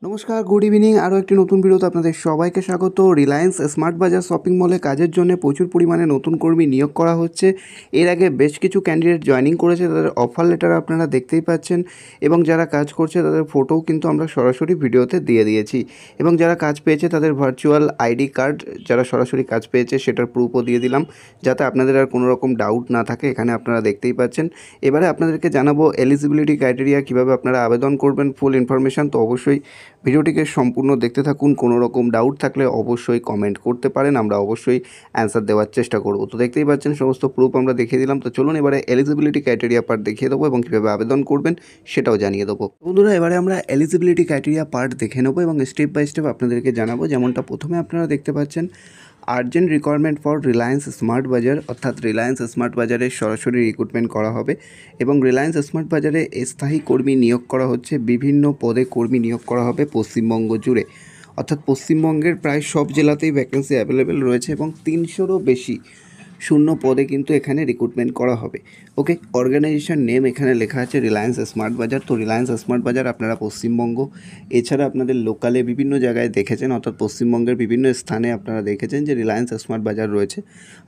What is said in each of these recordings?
নমস্কার, good evening. আরও একটি নতুন ভিডিওতে আপনাদের সবাইকে স্বাগত। রিলায়েন্স স্মার্ট বাজার শপিং মলে কাজের জন্য প্রচুর পরিমাণে নতুন কর্মী নিয়োগ করা হচ্ছে। এর আগে বেশ কিছু ক্যান্ডিডেট জয়েনিং করেছে, তাদের অফার লেটার আপনারা দেখতেই পাচ্ছেন এবং যারা কাজ করছে তাদের ফটোও কিন্তু আমরা সরাসরি ভিডিওতে দিয়ে দিয়েছি এবং যারা কাজ পেয়েছে তাদের ভার্চুয়াল আইডি কার্ড, যারা সরাসরি কাজ পেয়েছে সেটার প্রুফও দিয়ে দিলাম, যাতে আপনাদের আর কোনো রকম ডাউট না থাকে। এখানে আপনারা দেখতেই পাচ্ছেন। এবারে আপনাদেরকে জানাবো এলিজিবিলিটি ক্রাইটেরিয়া, কীভাবে আপনারা আবেদন করবেন, ফুল ইনফরমেশান। তো অবশ্যই ভিডিওটিকে সম্পূর্ণ দেখতে থাকুন। কোনো রকম ডাউট থাকলে অবশ্যই কমেন্ট করতে পারেন, আমরা অবশ্যই অ্যান্সার দেওয়ার চেষ্টা করব। তো দেখতেই পাচ্ছেন সমস্ত প্রুফ আমরা দেখিয়ে দিলাম। তো চলুন এবারে এলিজিবিলিটি ক্রাইটেরিয়া পার্ট দেখিয়ে দেবো এবং কীভাবে আবেদন করবেন সেটাও জানিয়ে দেবো। বন্ধুরা, এবারে আমরা এলিজিবিলিটি ক্রাইটেরিয়া পার্ট দেখে নেবো এবং স্টেপ বাই স্টেপ আপনাদেরকে জানাবো। যেমনটা প্রথমে আপনারা দেখতে পাচ্ছেন, urgent requirement for Reliance smart বাজার, অর্থাৎ রিলায়েন্স স্মার্ট বাজারে সরাসরি রিক্রুটমেন্ট করা হবে এবং রিলায়েন্স স্মার্ট বাজারে স্থায়ী কর্মী নিয়োগ করা হচ্ছে। বিভিন্ন পদে কর্মী নিয়োগ করা হবে পশ্চিমবঙ্গ জুড়ে, অর্থাৎ পশ্চিমবঙ্গের প্রায় সব জেলাতেই ভ্যাকেন্সি অ্যাভেলেবেল রয়েছে এবং 300রও বেশি শূন্য পদে কিন্তু এখানে রিক্রুটমেন্ট করা হবে। ওকে, অর্গানাইজেশন নেম এখানে লেখা আছে রিলায়েন্স স্মার্ট বাজার। তো রিলায়েন্স স্মার্ট বাজার আপনারা পশ্চিমবঙ্গ এছাড়া আপনাদের লোকালে বিভিন্ন জায়গায় দেখেছেন, অর্থাৎ পশ্চিমবঙ্গের বিভিন্ন স্থানে আপনারা দেখেছেন যে রিলায়েন্স স্মার্ট বাজার রয়েছে।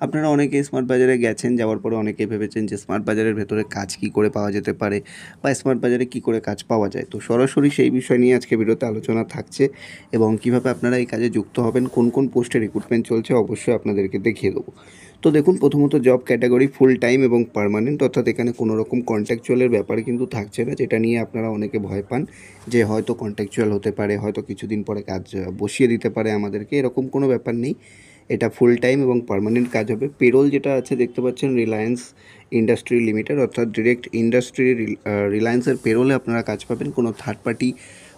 আপনারা অনেকে স্মার্ট বাজারে গেছেন, যাওয়ার পরে অনেকে ভেবেছেন যে স্মার্ট বাজারের ভেতরে কাজ কী করে পাওয়া যেতে পারে বা স্মার্ট বাজারে কী করে কাজ পাওয়া যায়। তো সরাসরি সেই বিষয় নিয়ে আজকে ভিডিওতে আলোচনা থাকছে এবং কীভাবে আপনারা এই কাজে যুক্ত হবেন, কোন কোন পোস্টে রিক্রুটমেন্ট চলছে অবশ্যই আপনাদেরকে দেখিয়ে দেবো। তো দেখুন, প্রথমত জব ক্যাটাগরি ফুল টাইম এবং পার্মানেন্ট, অর্থাৎ এখানে কোনো রকম কন্ট্রাকচুয়ালের ব্যাপারে কিন্তু থাকছে না, যেটা নিয়ে আপনারা অনেকে ভয় পান যে হয়তো কন্ট্রাকচুয়াল হতে পারে, হয়তো কিছুদিন পরে কাজ বসিয়ে দিতে পারে আমাদেরকে। এরকম কোনো ব্যাপার নেই, এটা ফুল টাইম এবং পার্মানেন্ট কাজ হবে। পেরোল যেটা আছে দেখতে পাচ্ছেন রিলায়েন্স ইন্ডাস্ট্রি লিমিটেড, অর্থাৎ ডিরেক্ট ইন্ডাস্ট্রি রিলায়েন্সের পেরোলে আপনারা কাজ পাবেন। কোনো থার্ড পার্টি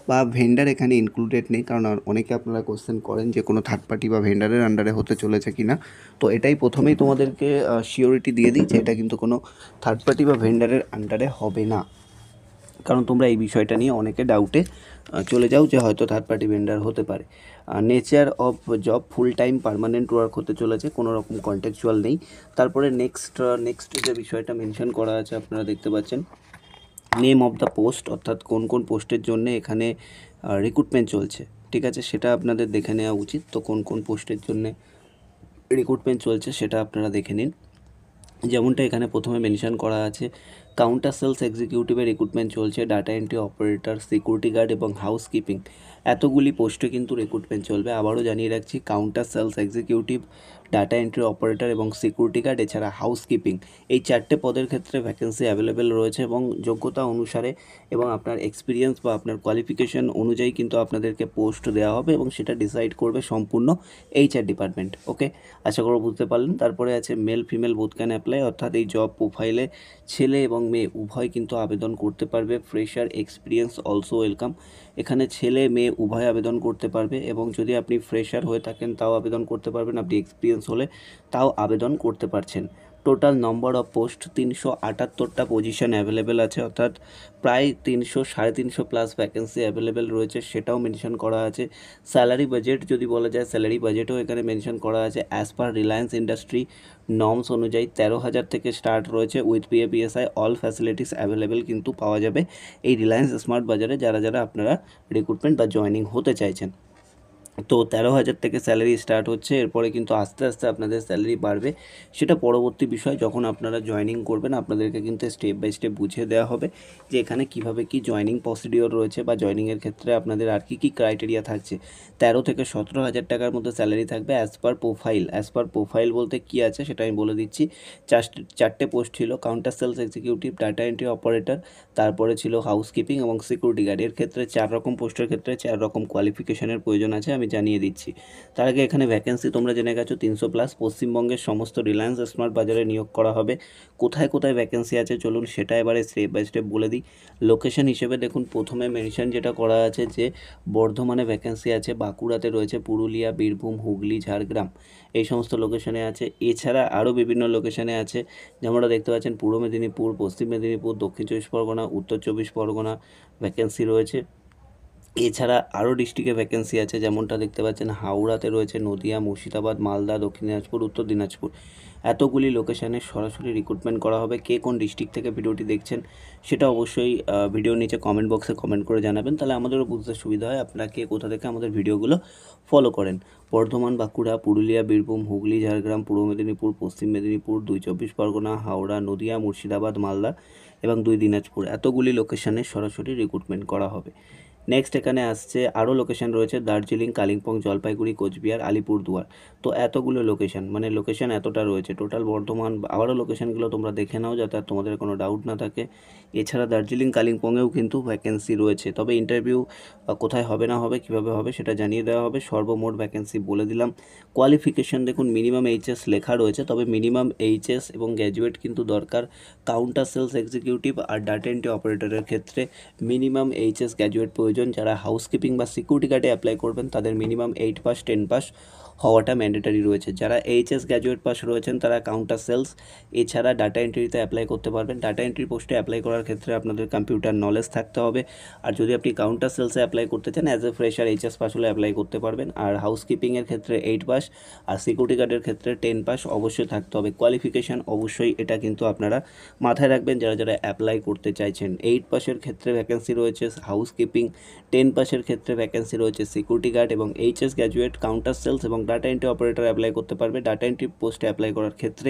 বা ভেন্ডার এখানে ইনক্লুডেড নেই, কারণ অনেকে আপনারা কোশ্চেন করেন যে কোনো থার্ড পার্টি বা ভেন্ডারের আন্ডারে হতে চলেছে কি না। তো এটাই প্রথমেই তোমাদেরকে শিওরিটি দিয়ে দিই যে এটা কিন্তু কোনো থার্ড পার্টি বা ভেন্ডারের আন্ডারে হবে না, কারণ তোমরা এই বিষয়টা নিয়ে অনেকে ডাউটে চলে যাও যে হয়তো থার্ড পার্টি ভেন্ডার হতে পারে। Nature of job full time permanent work হতে চলেছে, কোনো রকম কন্ট্রাকচুয়াল নেই। তারপরে নেক্সট যে বিষয়টা মেনশন করা আছে আপনারা দেখতে পাচ্ছেন, নেম অফ দ্য পোস্ট, অর্থাৎ কোন কোন পোস্টের জন্য এখানে রিক্রুটমেন্ট চলছে। ঠিক আছে, সেটা আপনাদের দেখে নেওয়া উচিত। তো কোন কোন পোস্টের জন্য রিক্রুটমেন্ট চলছে সেটা আপনারা দেখে নিন। যেমনটা এখানে প্রথমে মেনশন করা আছে, কাউন্টার সেলস এক্সিকিউটিভের রিক্রুটমেন্ট চলছে, data entry operator, security guard এবং হাউসকিপিং, এতগুলি পোস্টে কিন্তু রিক্রুটমেন্ট চলবে। আবারও জানিয়ে রাখছি, counter sales executive, data entry operator এবং সিকিউরিটি গার্ড এছাড়া হাউসকিপিং, এই 4টে পদের ক্ষেত্রে ভ্যাকেন্সি অ্যাভেলেবেল রয়েছে এবং যোগ্যতা অনুসারে এবং আপনার এক্সপিরিয়েন্স বা আপনার কোয়ালিফিকেশন অনুযায়ী কিন্তু আপনাদেরকে পোস্ট দেওয়া হবে এবং সেটা ডিসাইড করবে সম্পূর্ণ HR ডিপার্টমেন্ট। ওকে, আশা করব বুঝতে পারলেন। তারপরে আছে male female both can apply, অর্থাৎ এই জব প্রোফাইলে ছেলে এবং মেয়ে উভয় কিন্তু আবেদন করতে পারবে। ফ্রেশার এক্সপিরিয়েন্স অলসো ওয়েলকাম, এখানে ছেলে মেয়ে উভয় আবেদন করতে পারবে এবং যদি আপনি ফ্রেশার হয়ে থাকেন তাও আবেদন করতে পারবেন, আপনি এক্সপিরিয়েন্স হলে তাও আবেদন করতে পারছেন। টোটাল নম্বর অফ পোস্ট 378টা পজিশন অ্যাভেলেবেল আছে, অর্থাৎ প্রায় 300-350 প্লাস ভ্যাকেন্সি অ্যাভেলেবেল রয়েছে, সেটাও মেনশন করা আছে। স্যালারি বাজেট যদি বলা যায়, স্যালারি বাজেটও এখানে মেনশন করা আছে। As per Reliance industry norms অনুযায়ী 13,000 থেকে স্টার্ট রয়েছে, with PFPSI all facilities available কিন্তু পাওয়া যাবে এই রিলায়েন্স স্মার্ট বাজারে, যারা যারা আপনারা রিক্রুটমেন্ট বা জয়েনিং হতে চাইছেন। তো 13,000 থেকে স্যালারি স্টার্ট হচ্ছে, এরপরে কিন্তু আস্তে আস্তে আপনাদের স্যালারি বাড়বে, সেটা পরবর্তী বিষয়। যখন আপনারা জয়েনিং করবেন আপনাদেরকে কিন্তু স্টেপ বাই স্টেপ বুঝিয়ে দেওয়া হবে যে এখানে কিভাবে কি জয়েনিং প্রসিডিওর রয়েছে বা জয়েনিংয়ের ক্ষেত্রে আপনাদের আর কী কী ক্রাইটেরিয়া থাকছে। 13 থেকে 17,000 টাকার মধ্যে স্যালারি থাকবে as per profile. As per profile বলতে কী আছে সেটা আমি বলে দিচ্ছি। চারটে পোস্ট ছিল, counter sales executive, data entry operator, তারপরে ছিল হাউসকিপিং এবং সিকিউরিটি গার্ড। এর ক্ষেত্রে 4 রকম পোস্টের ক্ষেত্রে 4 রকম কোয়ালিফিকেশনের প্রয়োজন আছে, আমি জানিয়ে দিচ্ছি। তার আগে এখানে ভ্যাকেন্সি তোমরা জেনে গেছো 300 প্লাস, পশ্চিমবঙ্গের সমস্ত রিলায়েন্স স্মার্ট বাজারে নিয়োগ করা হবে। কোথায় কোথায় ভ্যাকেন্সি আছে চলুন সেটা এবারে স্টেপ বাই স্টেপ বলে দিই। লোকেশন হিসেবে দেখুন, প্রথমে মেনশন যেটা করা আছে যে বর্ধমানে ভ্যাকেন্সি আছে, বাঁকুড়াতে রয়েছে, পুরুলিয়া, বীরভূম, হুগলি, ঝাড়গ্রাম, এই সমস্ত লোকেশনে আছে। এছাড়া আরও বিভিন্ন লোকেশনে আছে, যেমনটা দেখতে পাচ্ছেন পূর্ব মেদিনীপুর, পশ্চিম মেদিনীপুর, দক্ষিণ চব্বিশ পরগনা, উত্তর চব্বিশ পরগনা ভ্যাকেন্সি রয়েছে। এছাড়া আরও ডিস্ট্রিক্টে ভ্যাকেন্সি আছে, যেমনটা দেখতে পাচ্ছেন হাওড়াতে রয়েছে, নদিয়া, মুর্শিদাবাদ, মালদা, দক্ষিণ দিনাজপুর, উত্তর দিনাজপুর। এতগুলি লোকেশানে সরাসরি রিক্রুটমেন্ট করা হবে। কে কোন ডিস্ট্রিক্ট থেকে ভিডিওটি দেখছেন সেটা অবশ্যই ভিডিওর নিচে কমেন্ট বক্সে কমেন্ট করে জানাবেন, তাহলে আমাদেরও বুঝতে সুবিধা হয় আপনারা কে কোথা থেকে আমাদের ভিডিওগুলো ফলো করেন। বর্ধমান, বাঁকুড়া, পুরুলিয়া, বীরভূম, হুগলি, ঝাড়গ্রাম, পূর্ব মেদিনীপুর, পশ্চিম মেদিনীপুর, 2 চব্বিশ পরগনা, হাওড়া, নদিয়া, মুর্শিদাবাদ, মালদা এবং 2 দিনাজপুর, এতগুলি লোকেশানে সরাসরি রিক্রুটমেন্ট করা হবে। নেক্সট এখানে আসছে আরও লোকেশান রয়েছে দার্জিলিং, কালিম্পং, জলপাইগুড়ি, কোচবিহার, আলিপুরদুয়ার। তো এতগুলো লোকেশান, মানে লোকেশান এতটা রয়েছে টোটাল বর্ধমান। আবারও লোকেশানগুলো তোমরা দেখে নাও যাতে আর তোমাদের কোনো ডাউট না থাকে। এছাড়া দার্জিলিং, কালিম্পংয়েও কিন্তু ভ্যাকেন্সি রয়েছে, তবে ইন্টারভিউ কোথায় হবে না হবে, কীভাবে হবে সেটা জানিয়ে দেওয়া হবে। সর্বমোট ভ্যাকেন্সি বলে দিলাম। কোয়ালিফিকেশান দেখুন মিনিমাম এইচএস লেখা রয়েছে, তবে মিনিমাম এইচএস এবং গ্র্যাজুয়েট কিন্তু দরকার। কাউন্টার সেলস এক্সিকিউটিভ আর ডাটা এন্ট্রি অপারেটরের ক্ষেত্রে মিনিমাম এইচএস গ্র্যাজুয়েট প্রয়োজন। যারা হাউসকিপিং বা সিকিউরিটি গার্ডে অ্যাপ্লাই করবেন তাদের মিনিমাম 8 পাস 10 পাস হওয়াটা ম্যান্ডেটারি রয়েছে। যারা এইচএস গ্র্যাজুয়েট পাস রয়েছেন তারা কাউন্টার সেলস এছাড়া ডাটা এন্ট্রিতে অ্যাপ্লাই করতে পারবেন। ডাটা এন্ট্রি পোস্টে অ্যাপ্লাই করার ক্ষেত্রে আপনাদের কম্পিউটার নলেজ থাকতে হবে। আর যদি আপনি কাউন্টার সেলসে অ্যাপ্লাই করতে চান as a fresher HS pass হলে অ্যাপ্লাই করতে পারবেন। আর হাউসকিপিংয়ের ক্ষেত্রে 8 পাস আর সিকিউরিটি গার্ডের ক্ষেত্রে 10 পাস অবশ্যই থাকতে হবে। কোয়ালিফিকেশান অবশ্যই এটা কিন্তু আপনারা মাথায় রাখবেন যারা যারা অ্যাপ্লাই করতে চাইছেন। 8 পাসের ক্ষেত্রে ভ্যাকেন্সি রয়েছে হাউসকিপিং, 10 পাসের ক্ষেত্রে ভ্যাকেন্সি রয়েছে সিকিউরিটি গার্ড এবং এইচএস গ্র্যাজুয়েট কাউন্টার সেলস এবং ডাটা এন্ট্রি অপারেটর অ্যাপ্লাই করতে পারবে। ডাটা এন্ট্রি পোস্টে অ্যাপ্লাই করার ক্ষেত্রে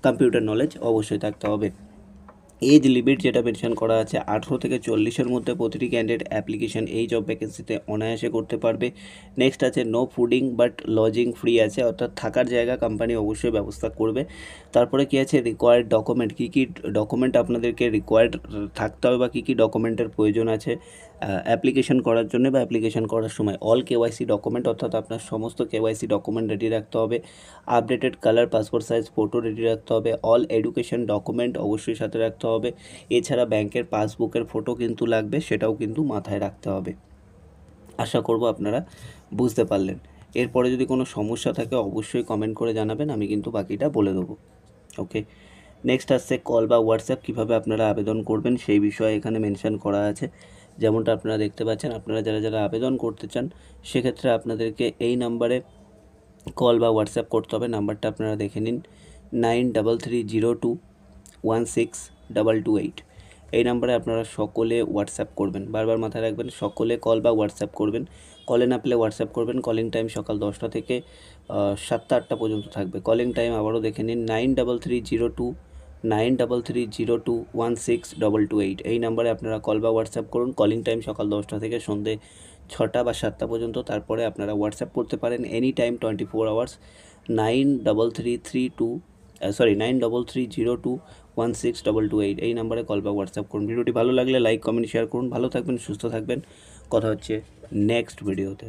কম্পিউটার নলেজ অবশ্যই থাকতে হবে। এজ লিমিট যেটা মেনশন করা আছে 18 থেকে 40-এর মধ্যে প্রতিটি ক্যান্ডিডেট অ্যাপ্লিকেশন এই জব ভ্যাকেন্সিতে অনায়াসে করতে পারবে। নেক্সট আছে no fooding but lodging free আছে, অর্থাৎ থাকার জায়গা কোম্পানি অবশ্যই ব্যবস্থা করবে। তারপরে কি আছে রিকোয়ার্ড ডকুমেন্ট, কী কী ডকুমেন্ট আপনাদেরকে রিকোয়ার্ড থাকতে হবে বা কী কী ডকুমেন্টের প্রয়োজন আছে অ্যাপ্লিকেশন করার জন্য বা অ্যাপ্লিকেশন করার সময়। অল কেওয়াইসি ডকুমেন্ট, অর্থাৎ আপনার সমস্ত কেওয়াইসি ডকুমেন্ট রেডি রাখতে হবে। Updated colour passport size photo ready রাখতে হবে। অল এডুকেশন ডকুমেন্ট অবশ্যই সাথে রাখতে হবে। এছাড়া ব্যাংকের পাসবুকের ফটো কিন্তু লাগবে, সেটাও কিন্তু মাথায় রাখতে হবে। আশা করব আপনারা বুঝতে পারলেন। এরপরে যদি কোনো সমস্যা থাকে অবশ্যই কমেন্ট করে জানাবেন, আমি কিন্তু বাকিটা বলে দেবো। ওকে, নেক্সট আসছে কল বা হোয়াটসঅ্যাপ কীভাবে আপনারা আবেদন করবেন সেই বিষয়ে এখানে মেনশন করা আছে। যেমনটা আপনারা দেখতে পাচ্ছেন, আপনারা যারা যারা আবেদন করতে চান সেক্ষেত্রে আপনাদেরকে এই নাম্বারে কল বা হোয়াটসঅ্যাপ করতে হবে। নাম্বারটা আপনারা দেখে নিন 9330216228। এই নাম্বারে আপনারা সকলে হোয়াটসঅ্যাপ করবেন, বারবার মাথায় রাখবেন সকলে কল বা হোয়াটসঅ্যাপ করবেন। কলে না পেলে হোয়াটসঅ্যাপ করবেন। কলিং টাইম সকাল 10টা থেকে 7টা 8টা পর্যন্ত থাকবে। কলিং টাইম আবারও দেখে নিন 9330216228। এই নাম্বারে আপনারা কল বা হোয়াটসঅ্যাপ করুন। কলিং টাইম সকাল 10টা থেকে সন্ধ্যে 6টা বা 7টা পর্যন্ত। তারপরে আপনারা হোয়াটসঅ্যাপ করতে পারেন এনি টাইম 24 আওয়ার্স 9330216228। এই নাম্বারে কল বা হোয়াটসঅ্যাপ করুন। ভিডিওটি ভালো লাগলে লাইক কমেন্ট শেয়ার করুন। ভালো থাকবেন, সুস্থ থাকবেন। কথা হচ্ছে নেক্সট ভিডিওতে।